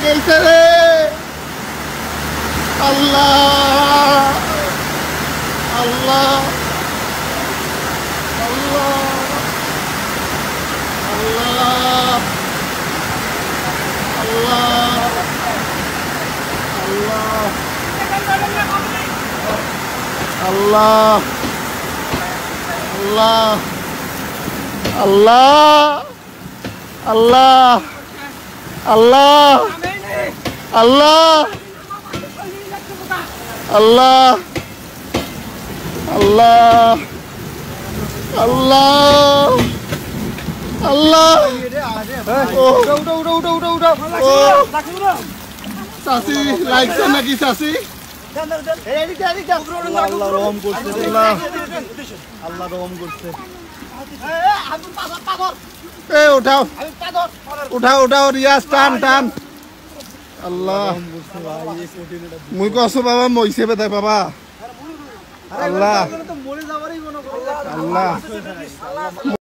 গেছে রে আল্লাহ আল্লাহ আল্লাহ আল্লাহ আল্লাহ আল্লাহ আল্লাহ আল্লাহ আল্লাহ আল্লাহ আল্লাহ আল্লাহ আল্লাহ আল্লাহ আল্লাহ চাচি লাগছে নাকি চাচি আল্লাহ রহম করছে আল্লাহ রহম করছে উঠাও উঠাও উঠাও রিয়াজ টান টান আল্লাহ মুই কছো বাবা মইছে বেটাই বাবা আল্লাহ আল্লাহ